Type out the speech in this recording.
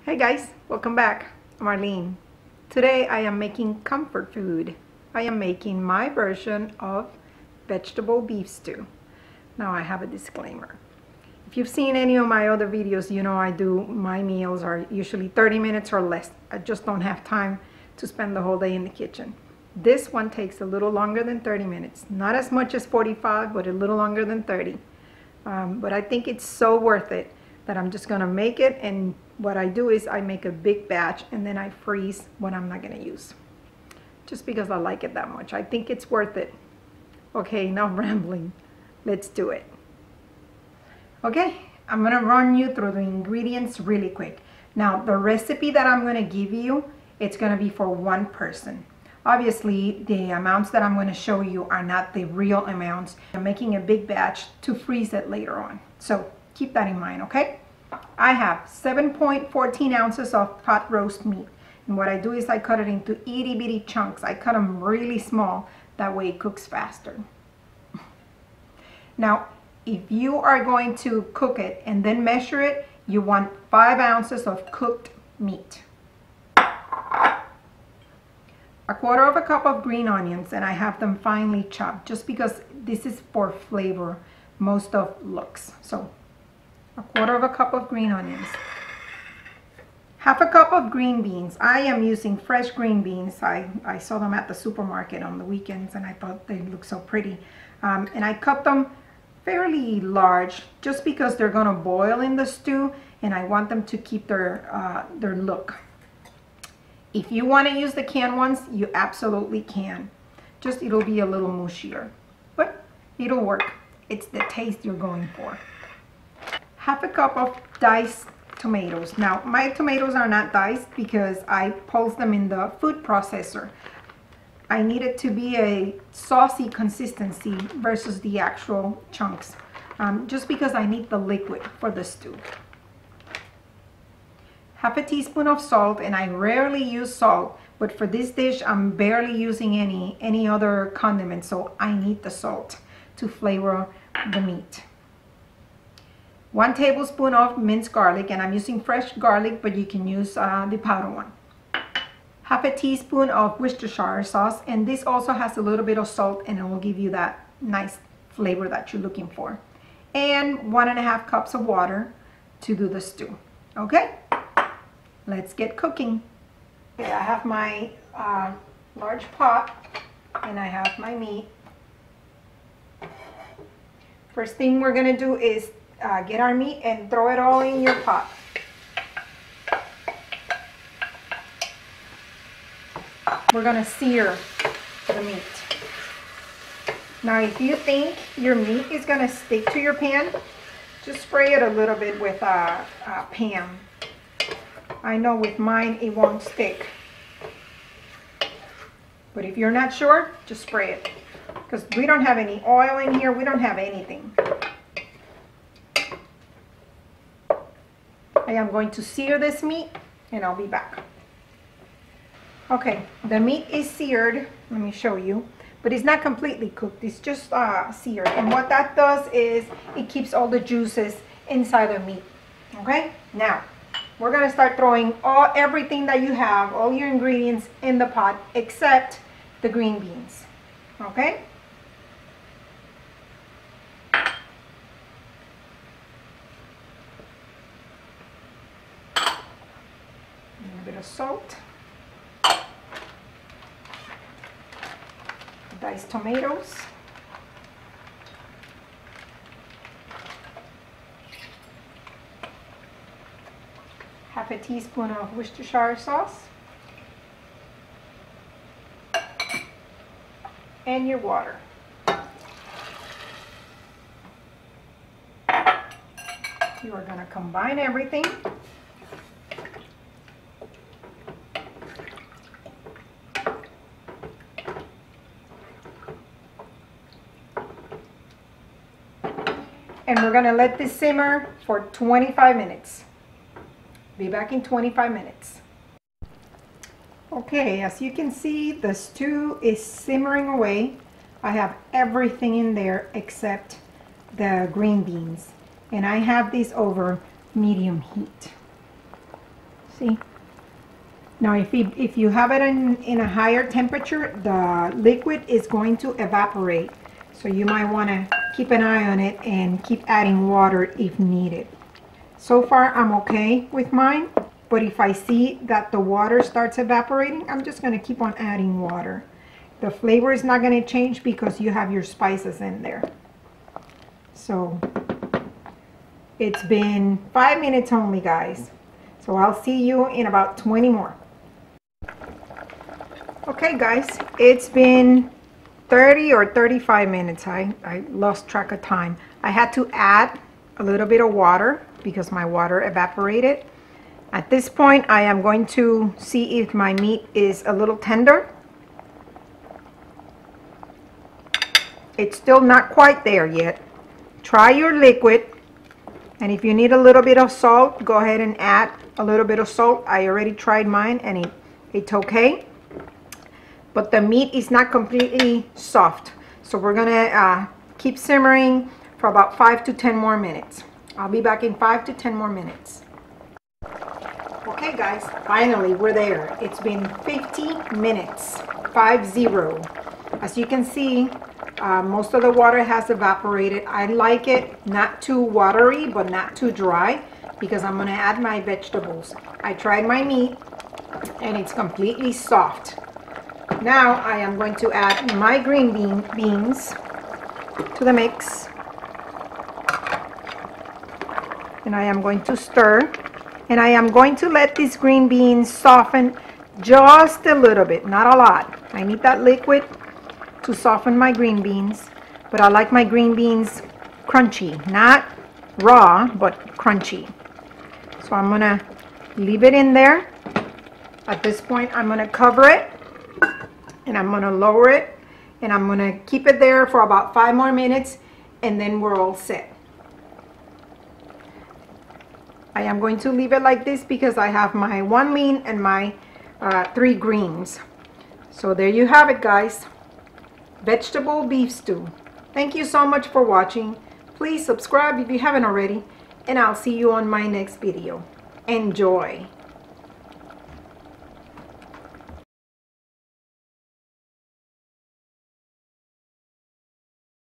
Hey guys, welcome back. I'm Arlene. Today I am making comfort food. I am making my version of vegetable beef stew. Now I have a disclaimer. If you've seen any of my other videos, you know my meals are usually 30 minutes or less. I just don't have time to spend the whole day in the kitchen. This one takes a little longer than 30 minutes. Not as much as 45, but a little longer than 30. But I think it's so worth it that I'm just gonna make it, and what I do is I make a big batch and then I freeze what I'm not gonna use. Just because I like it that much. I think it's worth it. Okay, enough rambling. Let's do it. Okay, I'm gonna run you through the ingredients really quick. Now, the recipe that I'm gonna give you, it's gonna be for one person. Obviously, the amounts that I'm gonna show you are not the real amounts. I'm making a big batch to freeze it later on. So keep that in mind, okay? I have 7.14 ounces of pot roast meat. And what I do is I cut it into itty bitty chunks. I cut them really small. That way it cooks faster. Now, if you are going to cook it and then measure it, you want 5 ounces of cooked meat. A quarter of a cup of green onions, and I have them finely chopped just because this is for flavor most of looks. So a quarter of a cup of green onions. Half a cup of green beans. I am using fresh green beans. I saw them at the supermarket on the weekends and I thought they looked so pretty. And I cut them fairly large just because they're gonna boil in the stew and I want them to keep their look. If you want to use the canned ones, you absolutely can. Just it'll be a little mushier, but it'll work. It's the taste you're going for. Half a cup of diced tomatoes. Now, my tomatoes are not diced because I pulse them in the food processor. I need it to be a saucy consistency versus the actual chunks, just because I need the liquid for the stew. Half a teaspoon of salt, and I rarely use salt, but for this dish I'm barely using any other condiment, so I need the salt to flavor the meat. 1 tablespoon of minced garlic, and I'm using fresh garlic, but you can use the powder one. Half a teaspoon of Worcestershire sauce, and this also has a little bit of salt and it will give you that nice flavor that you're looking for. And 1.5 cups of water to do the stew. Okay, let's get cooking. Okay, I have my large pot and I have my meat. First thing we're gonna do is get our meat and throw it all in your pot. We're gonna sear the meat. Now, if you think your meat is gonna stick to your pan, just spray it a little bit with a pan. I know with mine it won't stick. But if you're not sure, just spray it. Because we don't have any oil in here, we don't have anything. I am going to sear this meat and I'll be back. Okay, the meat is seared. Let me show you. But it's not completely cooked, it's just seared. And what that does is it keeps all the juices inside the meat. Okay, now we're gonna start throwing everything that you have, all your ingredients in the pot except the green beans. Okay? A bit of salt, diced tomatoes, half a teaspoon of Worcestershire sauce, and your water. You are going to combine everything. And we're gonna let this simmer for 25 minutes. Be back in 25 minutes. Okay, as you can see, the stew is simmering away. I have everything in there except the green beans. And I have these over medium heat. See? Now if you have it in a higher temperature, the liquid is going to evaporate. So you might want to keep an eye on it and keep adding water if needed. So far I'm okay with mine, but if I see that the water starts evaporating, I'm just going to keep on adding water. The flavor is not going to change because you have your spices in there. So it's been 5 minutes only, guys. So I'll see you in about 20 more. Okay guys, it's been 30 or 35 minutes. I lost track of time. I had to add a little bit of water because my water evaporated. At this point, I am going to see if my meat is a little tender. It's still not quite there yet. Try your liquid, and if you need a little bit of salt, go ahead and add a little bit of salt. I already tried mine and it's okay. But the meat is not completely soft. So we're gonna keep simmering for about 5 to 10 more minutes. I'll be back in 5 to 10 more minutes. Okay guys, finally we're there. It's been 50 minutes, 50. As you can see, most of the water has evaporated. I like it not too watery, but not too dry, because I'm gonna add my vegetables. I tried my meat and it's completely soft. Now I am going to add my green beans to the mix, and I am going to stir, and I am going to let these green beans soften just a little bit, not a lot. I need that liquid to soften my green beans, but I like my green beans crunchy, not raw, but crunchy. So I'm gonna leave it in there. At this point, I'm gonna cover it, and I'm gonna lower it, and I'm gonna keep it there for about 5 more minutes, and then we're all set. I am going to leave it like this because I have my 1 lean and my 3 greens. So there you have it, guys. Vegetable beef stew. Thank you so much for watching. Please subscribe if you haven't already, and I'll see you on my next video. Enjoy.